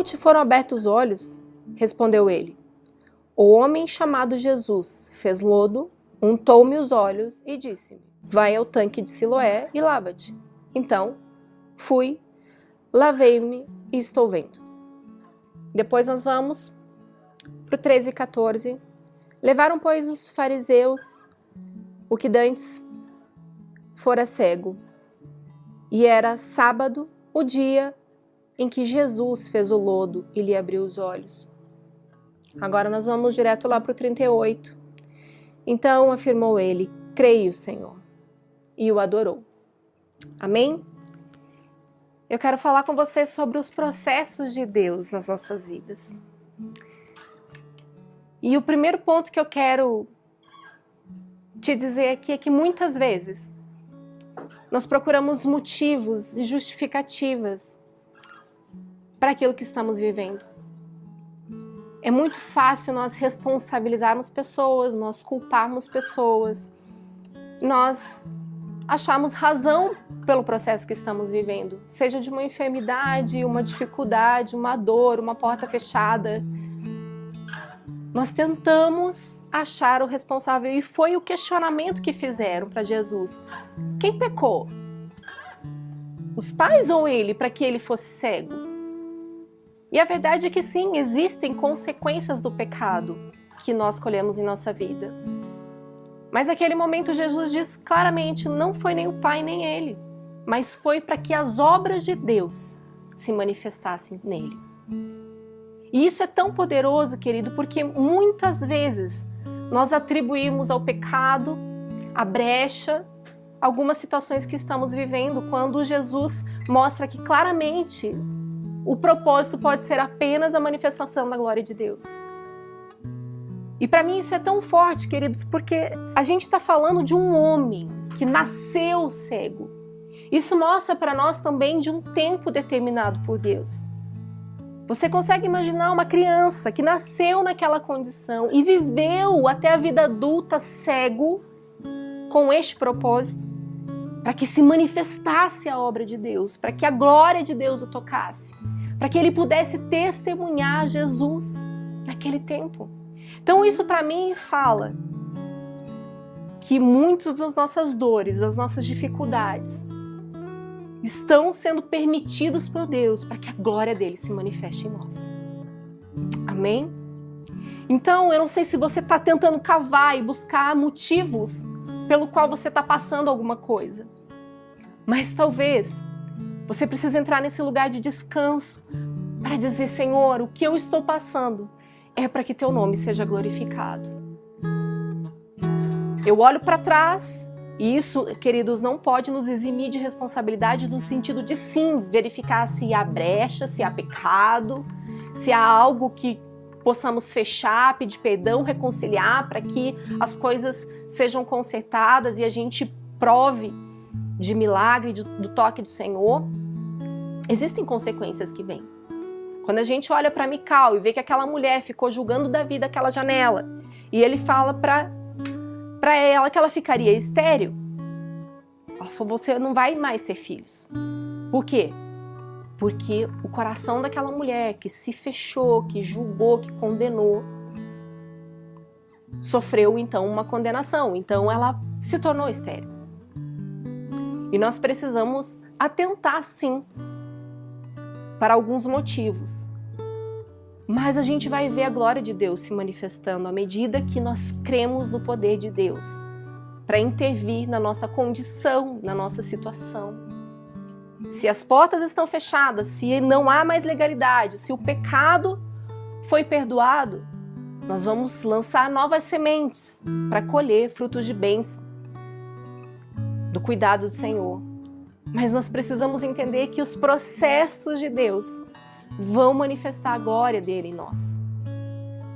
Como te foram abertos os olhos? Respondeu ele. O homem chamado Jesus fez lodo, untou-me os olhos e disse-me: vai ao tanque de Siloé e lava-te. Então, fui, lavei-me e estou vendo. Depois nós vamos para o 13 e 14. Levaram, pois, os fariseus o que dantes fora cego. E era sábado, o dia em que Jesus fez o lodo e lhe abriu os olhos. Agora nós vamos direto lá para o 38. Então afirmou ele: creio, Senhor. E o adorou. Amém? Eu quero falar com você sobre os processos de Deus nas nossas vidas. E o primeiro ponto que eu quero te dizer aqui é que muitas vezes nós procuramos motivos e justificativas para aquilo que estamos vivendo. É muito fácil nós responsabilizarmos pessoas, nós culparmos pessoas, nós acharmos razão pelo processo que estamos vivendo, seja de uma enfermidade, uma dificuldade, uma dor, uma porta fechada. Nós tentamos achar o responsável e foi o questionamento que fizeram para Jesus. Quem pecou? Os pais ou ele, para que ele fosse cego? E a verdade é que sim, existem consequências do pecado que nós colhemos em nossa vida. Mas naquele momento Jesus diz claramente, não foi nem o pai nem ele, mas foi para que as obras de Deus se manifestassem nele. E isso é tão poderoso, querido, porque muitas vezes nós atribuímos ao pecado, à brecha, algumas situações que estamos vivendo, quando Jesus mostra que claramente o propósito pode ser apenas a manifestação da glória de Deus. E para mim isso é tão forte, queridos, porque a gente está falando de um homem que nasceu cego. Isso mostra para nós também de um tempo determinado por Deus. Você consegue imaginar uma criança que nasceu naquela condição e viveu até a vida adulta cego com este propósito? Para que se manifestasse a obra de Deus, para que a glória de Deus o tocasse, para que ele pudesse testemunhar Jesus naquele tempo. Então isso para mim fala que muitas das nossas dores, das nossas dificuldades estão sendo permitidos por Deus para que a glória dele se manifeste em nós. Amém? Então eu não sei se você está tentando cavar e buscar motivos pelo qual você está passando alguma coisa, mas talvez você precise entrar nesse lugar de descanso para dizer: Senhor, o que eu estou passando é para que teu nome seja glorificado. Eu olho para trás e isso, queridos, não pode nos eximir de responsabilidade no sentido de sim, verificar se há brecha, se há pecado, se há algo que possamos fechar, pedir perdão, reconciliar para que as coisas sejam consertadas e a gente prove de milagre, do toque do Senhor. Existem consequências que vêm. Quando a gente olha para Mical e vê que aquela mulher ficou julgando Davi daquela janela e ele fala para ela que ela ficaria estéril, ela falou: você não vai mais ter filhos. Por quê? Porque o coração daquela mulher que se fechou, que julgou, que condenou, sofreu então uma condenação. Então ela se tornou estéril. E nós precisamos atentar sim para alguns motivos. Mas a gente vai ver a glória de Deus se manifestando à medida que nós cremos no poder de Deus para intervir na nossa condição, na nossa situação. Se as portas estão fechadas, se não há mais legalidade, se o pecado foi perdoado, nós vamos lançar novas sementes para colher frutos de bênção, do cuidado do Senhor. Mas nós precisamos entender que os processos de Deus vão manifestar a glória dele em nós.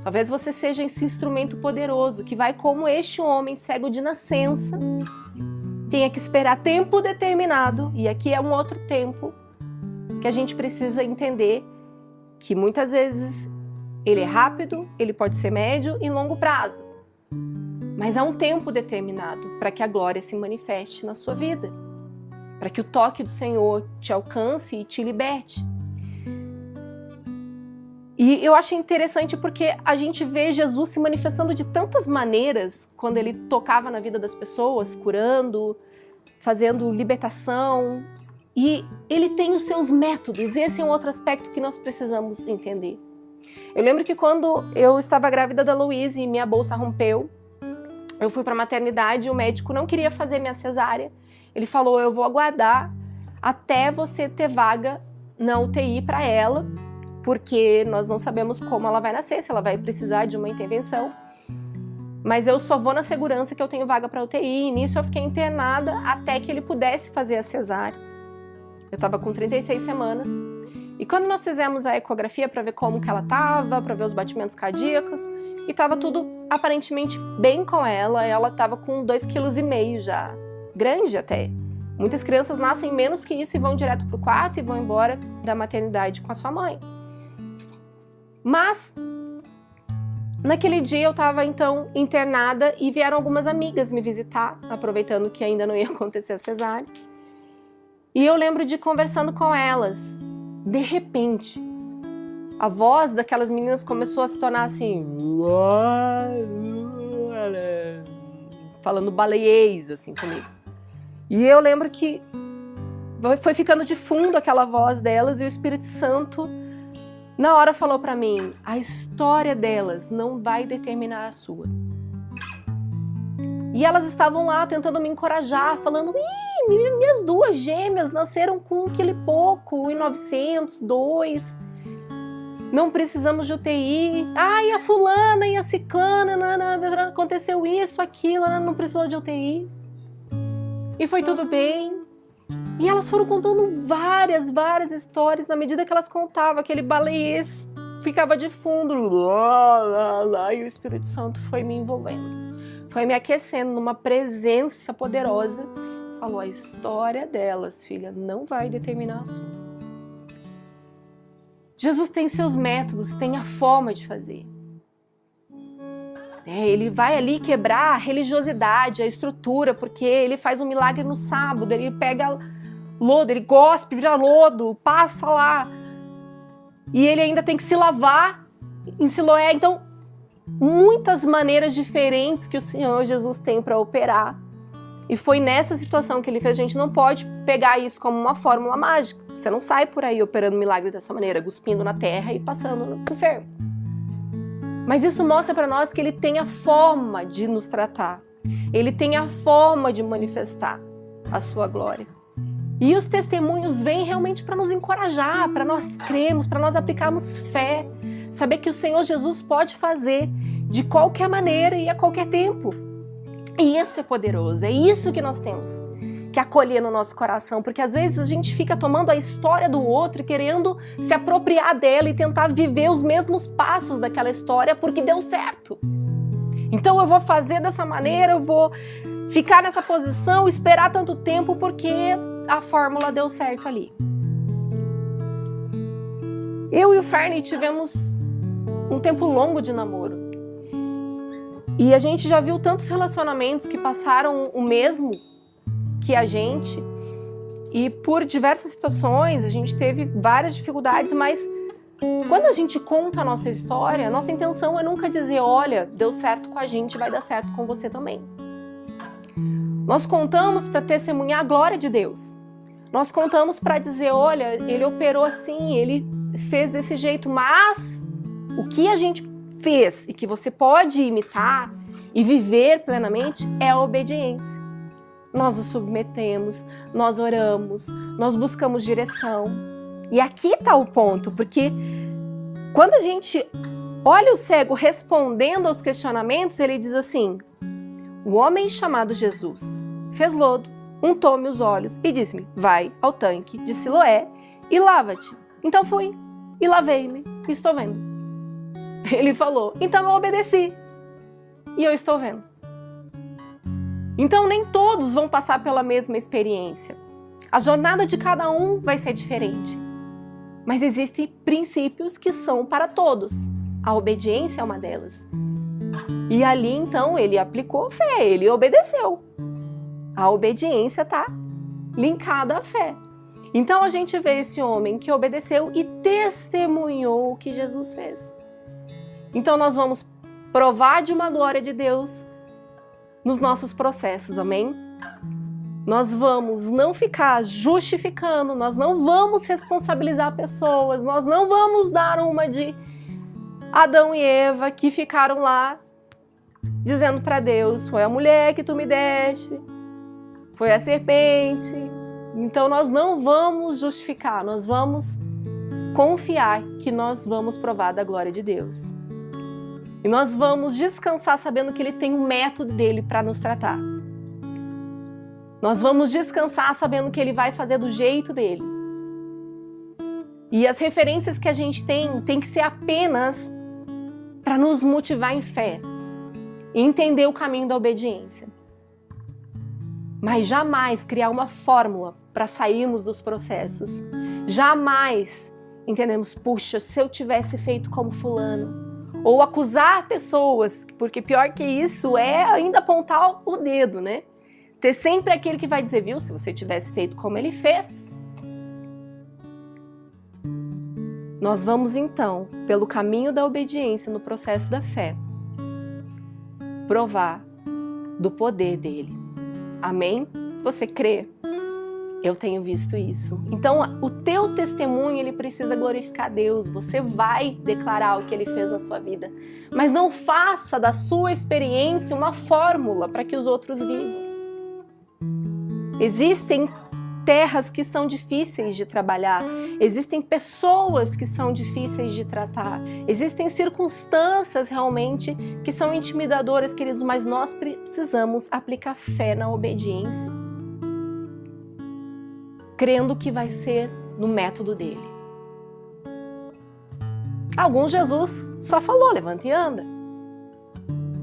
Talvez você seja esse instrumento poderoso que vai como este homem cego de nascença, tenha que esperar tempo determinado, e aqui é um outro tempo que a gente precisa entender que muitas vezes ele é rápido, ele pode ser médio e longo prazo. Mas há um tempo determinado para que a glória se manifeste na sua vida, para que o toque do Senhor te alcance e te liberte. E eu acho interessante porque a gente vê Jesus se manifestando de tantas maneiras quando ele tocava na vida das pessoas, curando, fazendo libertação. E ele tem os seus métodos, e esse é um outro aspecto que nós precisamos entender. Eu lembro que quando eu estava grávida da Luísa e minha bolsa rompeu, eu fui para a maternidade e o médico não queria fazer minha cesárea. Ele falou, eu vou aguardar até você ter vaga na UTI para ela, porque nós não sabemos como ela vai nascer, se ela vai precisar de uma intervenção. Mas eu só vou na segurança que eu tenho vaga para UTI. E nisso eu fiquei internada até que ele pudesse fazer a cesárea. Eu estava com 36 semanas. E quando nós fizemos a ecografia para ver como que ela estava, para ver os batimentos cardíacos, e estava tudo aparentemente bem com ela estava com 2,5 kg já, grande até. Muitas crianças nascem menos que isso e vão direto para o quarto e vão embora da maternidade com a sua mãe. Mas, naquele dia eu estava então internada e vieram algumas amigas me visitar, aproveitando que ainda não ia acontecer a cesárea. E eu lembro de conversando com elas. De repente, a voz daquelas meninas começou a se tornar assim, falando baleiês assim comigo. E eu lembro que foi ficando de fundo aquela voz delas e o Espírito Santo na hora falou para mim, a história delas não vai determinar a sua. E elas estavam lá tentando me encorajar, falando, minhas 2 gêmeas nasceram com 1 quilo e pouco, 1,900, 2. Não precisamos de UTI. E a fulana e a ciclana, aconteceu isso, aquilo, não precisou de UTI. E foi tudo bem. E elas foram contando várias histórias. Na medida que elas contavam, aquele baleiês ficava de fundo. E o Espírito Santo foi me envolvendo. Foi me aquecendo numa presença poderosa. Falou, a história delas, filha, não vai determinar a sua. Jesus tem seus métodos, tem a forma de fazer. Ele vai ali quebrar a religiosidade, a estrutura, porque ele faz um milagre no sábado, ele pega lodo, ele gospe, vira lodo, passa lá. E ele ainda tem que se lavar em Siloé. Então, muitas maneiras diferentes que o Senhor Jesus tem para operar. E foi nessa situação que ele fez. A gente não pode pegar isso como uma fórmula mágica. Você não sai por aí operando milagre dessa maneira, cuspindo na terra e passando no enfermo. Mas isso mostra para nós que ele tem a forma de nos tratar. Ele tem a forma de manifestar a sua glória. E os testemunhos vêm realmente para nos encorajar, para nós crermos, para nós aplicarmos fé. Saber que o Senhor Jesus pode fazer de qualquer maneira e a qualquer tempo. E isso é poderoso, é isso que nós temos que acolher no nosso coração, porque às vezes a gente fica tomando a história do outro e querendo se apropriar dela e tentar viver os mesmos passos daquela história porque deu certo. Então eu vou fazer dessa maneira, eu vou ficar nessa posição, esperar tanto tempo porque a fórmula deu certo ali. Eu e o Fernie tivemos um tempo longo de namoro. E a gente já viu tantos relacionamentos que passaram o mesmo que a gente. E por diversas situações, a gente teve várias dificuldades, mas quando a gente conta a nossa história, a nossa intenção é nunca dizer, olha, deu certo com a gente, vai dar certo com você também. Nós contamos para testemunhar a glória de Deus. Nós contamos para dizer, olha, ele operou assim, ele fez desse jeito, mas o que a gente fez e que você pode imitar e viver plenamente é a obediência. Nós nos submetemos, nós oramos, nós buscamos direção. E aqui está o ponto, porque quando a gente olha o cego respondendo aos questionamentos, ele diz assim, o homem chamado Jesus fez lodo, untou-me os olhos e disse-me, vai ao tanque de Siloé e lava-te. Então fui e lavei-me e estou vendo. Ele falou, então eu obedeci e eu estou vendo. Então nem todos vão passar pela mesma experiência. A jornada de cada um vai ser diferente. Mas existem princípios que são para todos. A obediência é uma delas. E ali então ele aplicou fé, ele obedeceu. A obediência está linkada à fé. Então a gente vê esse homem que obedeceu e testemunhou o que Jesus fez. Então nós vamos provar de uma glória de Deus nos nossos processos, amém? Nós vamos não ficar justificando, nós não vamos responsabilizar pessoas, nós não vamos dar uma de Adão e Eva que ficaram lá dizendo para Deus, foi a mulher que tu me deste, foi a serpente. Então nós não vamos justificar, nós vamos confiar que nós vamos provar da glória de Deus. E nós vamos descansar sabendo que Ele tem um método dele para nos tratar. Nós vamos descansar sabendo que Ele vai fazer do jeito dele. E as referências que a gente tem que ser apenas para nos motivar em fé e entender o caminho da obediência. Mas jamais criar uma fórmula para sairmos dos processos. Jamais entendemos, puxa, se eu tivesse feito como fulano. Ou acusar pessoas, porque pior que isso é ainda apontar o dedo, né? Ter sempre aquele que vai dizer, viu, se você tivesse feito como ele fez. Nós vamos então, pelo caminho da obediência no processo da fé, provar do poder dele. Amém? Você crê? Eu tenho visto isso. Então, o teu testemunho, ele precisa glorificar Deus. Você vai declarar o que Ele fez na sua vida. Mas não faça da sua experiência uma fórmula para que os outros vivam. Existem terras que são difíceis de trabalhar. Existem pessoas que são difíceis de tratar. Existem circunstâncias realmente que são intimidadoras, queridos, mas nós precisamos aplicar fé na obediência, crendo que vai ser no método dele. Alguns Jesus só falou, levanta e anda.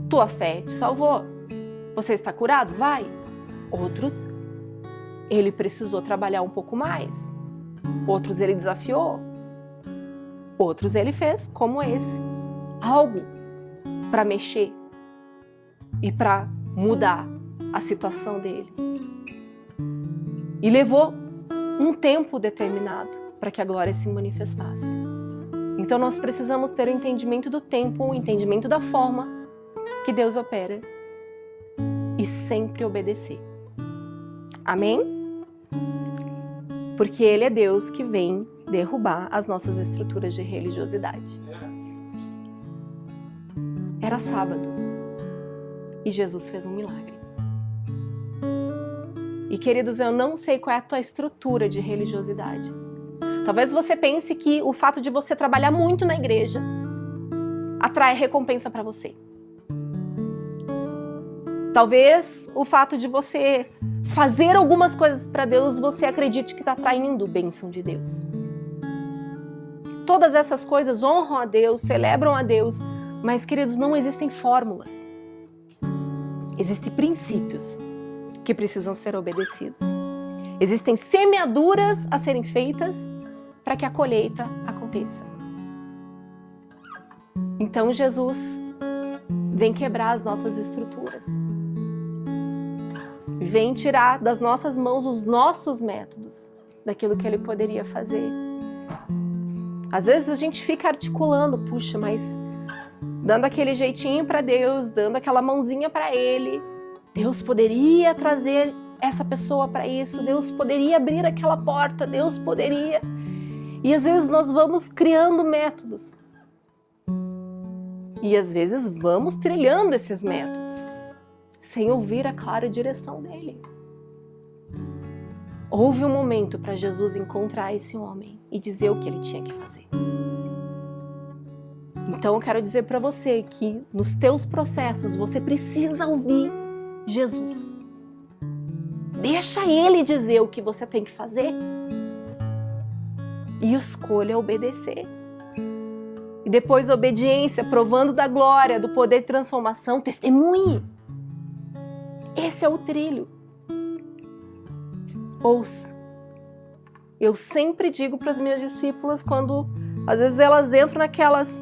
Tua fé te salvou. Você está curado? Vai. Outros, ele precisou trabalhar um pouco mais. Outros ele desafiou. Outros ele fez, como esse, algo para mexer e para mudar a situação dele. E levou um tempo determinado para que a glória se manifestasse. Então nós precisamos ter o entendimento do tempo, o entendimento da forma que Deus opera e sempre obedecer. Amém? Porque Ele é Deus que vem derrubar as nossas estruturas de religiosidade. Era sábado e Jesus fez um milagre. E, queridos, eu não sei qual é a tua estrutura de religiosidade. Talvez você pense que o fato de você trabalhar muito na igreja atrai recompensa para você. Talvez o fato de você fazer algumas coisas para Deus, você acredite que está atraindo bênção de Deus. Todas essas coisas honram a Deus, celebram a Deus, mas, queridos, não existem fórmulas. Existem princípios que precisam ser obedecidos. Existem semeaduras a serem feitas para que a colheita aconteça. Então Jesus vem quebrar as nossas estruturas. Vem tirar das nossas mãos os nossos métodos, daquilo que Ele poderia fazer. Às vezes a gente fica articulando, puxa, mas dando aquele jeitinho para Deus, dando aquela mãozinha para Ele, Deus poderia trazer essa pessoa para isso, Deus poderia abrir aquela porta, Deus poderia. E às vezes nós vamos criando métodos. E às vezes vamos trilhando esses métodos, sem ouvir a clara direção dele. Houve um momento para Jesus encontrar esse homem e dizer o que ele tinha que fazer. Então eu quero dizer para você que nos teus processos você precisa ouvir Jesus. Deixa Ele dizer o que você tem que fazer e escolha obedecer. E depois da obediência, provando da glória, do poder de transformação, testemunhe. Esse é o trilho. Ouça. Eu sempre digo para as minhas discípulas quando às vezes elas entram naquelas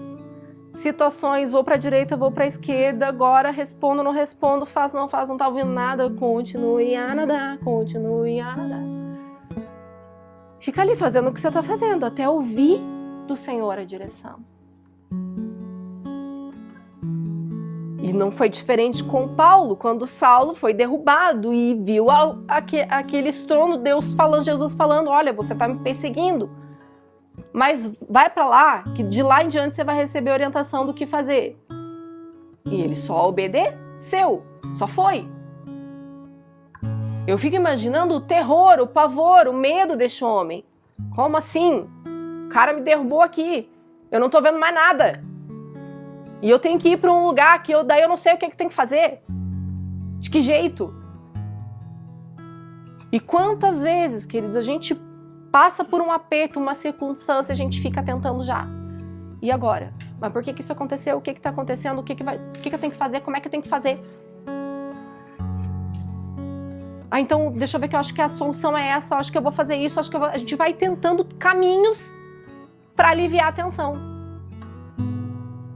situações, vou para a direita, vou para a esquerda, agora respondo, não respondo, faço, não faço, não está ouvindo nada, continue a nadar, continue a nadar. Fica ali fazendo o que você está fazendo, até ouvir do Senhor a direção. E não foi diferente com Paulo, quando Saulo foi derrubado e viu aquele estrondo, Deus falando, Jesus falando, olha, você está me perseguindo, mas vai para lá, que de lá em diante você vai receber orientação do que fazer. E ele só obedeceu, só foi. Eu fico imaginando o terror, o pavor, o medo deste homem. Como assim? O cara me derrubou aqui, eu não estou vendo mais nada. E eu tenho que ir para um lugar que daí eu não sei o que eu tenho que fazer. De que jeito? E quantas vezes, querido, a gente passa por um aperto, uma circunstância, a gente fica tentando já. E agora? Mas por que isso aconteceu? O que está acontecendo? O que eu tenho que fazer? Como é que eu tenho que fazer? Ah, então, deixa eu ver que eu acho que a solução é essa, eu acho que eu vou fazer isso, acho que a gente vai tentando caminhos para aliviar a tensão.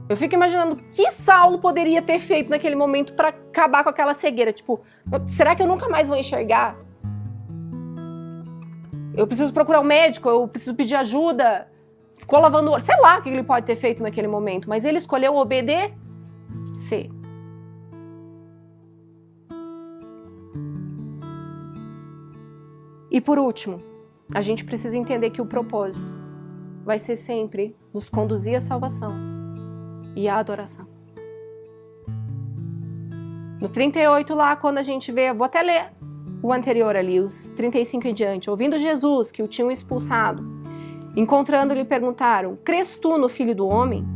Eu fico imaginando o que Saulo poderia ter feito naquele momento para acabar com aquela cegueira. Tipo, será que eu nunca mais vou enxergar? Eu preciso procurar um médico, eu preciso pedir ajuda. Ficou lavando o olho. Sei lá o que ele pode ter feito naquele momento, mas ele escolheu obedecer. E por último, a gente precisa entender que o propósito vai ser sempre nos conduzir à salvação e à adoração. No 38 lá, quando a gente vê, vou até ler o anterior ali, os 35 em diante. Ouvindo Jesus, que o tinham expulsado, encontrando, lhe perguntaram, crês tu no Filho do Homem?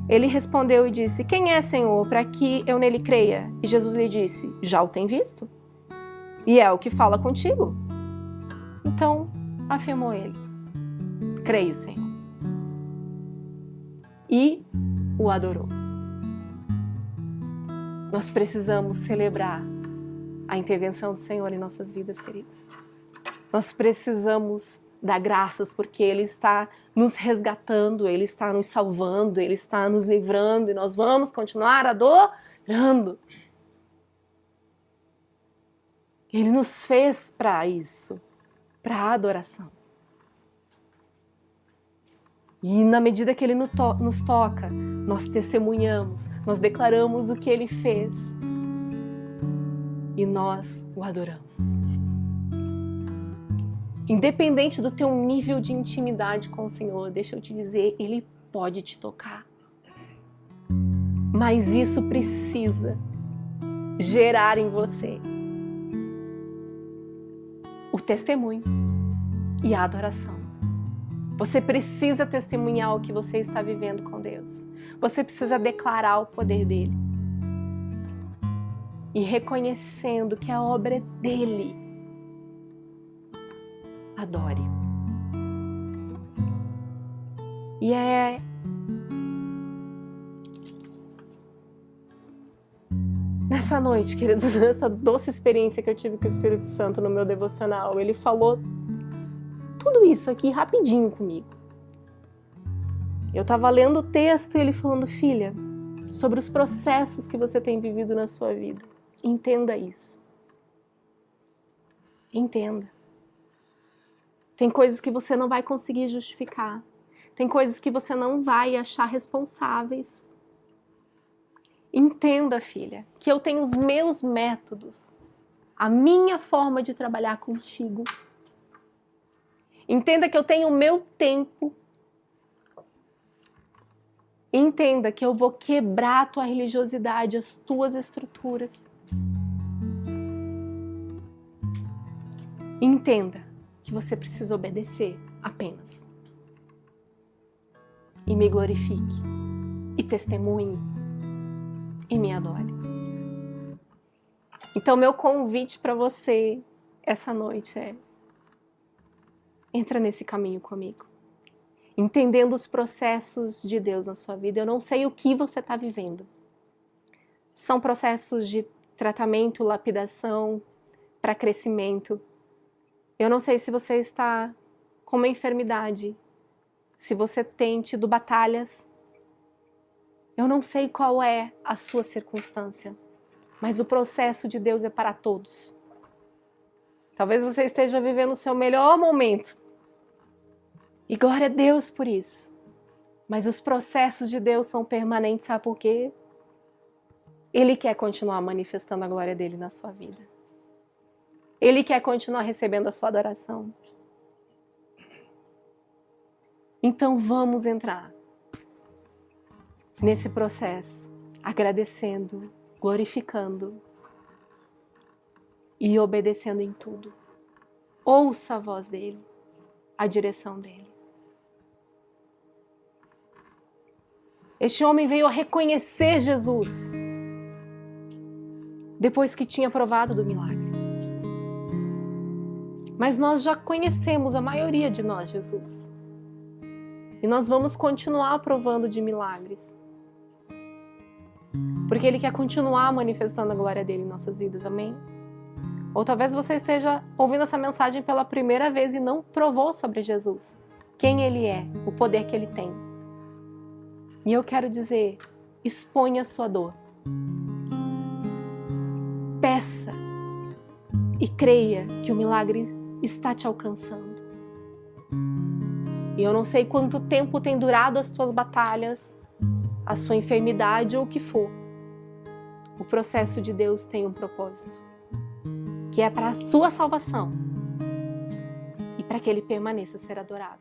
Ele respondeu e disse, quem é, Senhor, para que eu nele creia? E Jesus lhe disse, já o tem visto? E é o que fala contigo. Então, afirmou ele, creio, Senhor. E o adorou. Nós precisamos celebrar a intervenção do Senhor em nossas vidas, queridos. Nós precisamos dar graças porque Ele está nos resgatando, Ele está nos salvando, Ele está nos livrando e nós vamos continuar adorando. Ele nos fez para isso, para a adoração. E na medida que Ele nos toca, nós testemunhamos, nós declaramos o que Ele fez e nós o adoramos. Independente do teu nível de intimidade com o Senhor, deixa eu te dizer, Ele pode te tocar. Mas isso precisa gerar em você o testemunho e a adoração. Você precisa testemunhar o que você está vivendo com Deus. Você precisa declarar o poder dele. E reconhecendo que a obra é dele. Adore. E é nessa noite, queridos, nessa doce experiência que eu tive com o Espírito Santo no meu devocional, ele falou tudo isso aqui rapidinho comigo. Eu estava lendo o texto e ele falando, filha, sobre os processos que você tem vivido na sua vida. Entenda isso. Entenda. Tem coisas que você não vai conseguir justificar. Tem coisas que você não vai achar responsáveis. Entenda, filha, que eu tenho os meus métodos, a minha forma de trabalhar contigo. Entenda que eu tenho o meu tempo. Entenda que eu vou quebrar a tua religiosidade, as tuas estruturas. Entenda que você precisa obedecer apenas. E me glorifique. E testemunhe. E me adore. Então, meu convite para você essa noite é: entra nesse caminho comigo. Entendendo os processos de Deus na sua vida. Eu não sei o que você está vivendo. São processos de tratamento, lapidação, para crescimento. Eu não sei se você está com uma enfermidade, se você tem tido batalhas. Eu não sei qual é a sua circunstância, mas o processo de Deus é para todos. Talvez você esteja vivendo o seu melhor momento. E glória a Deus por isso. Mas os processos de Deus são permanentes, sabe por quê? Ele quer continuar manifestando a glória dele na sua vida. Ele quer continuar recebendo a sua adoração. Então vamos entrar nesse processo, agradecendo, glorificando e obedecendo em tudo. Ouça a voz dele, a direção dele. Este homem veio a reconhecer Jesus depois que tinha provado do milagre. Mas nós já conhecemos, a maioria de nós, Jesus. E nós vamos continuar provando de milagres. Porque Ele quer continuar manifestando a glória dele em nossas vidas, amém? Ou talvez você esteja ouvindo essa mensagem pela primeira vez e não provou sobre Jesus. Quem Ele é, o poder que Ele tem. E eu quero dizer, exponha a sua dor. Peça e creia que o milagre está te alcançando. E eu não sei quanto tempo tem durado as tuas batalhas, a sua enfermidade ou o que for. O processo de Deus tem um propósito, que é para a sua salvação e para que Ele permaneça a ser adorado.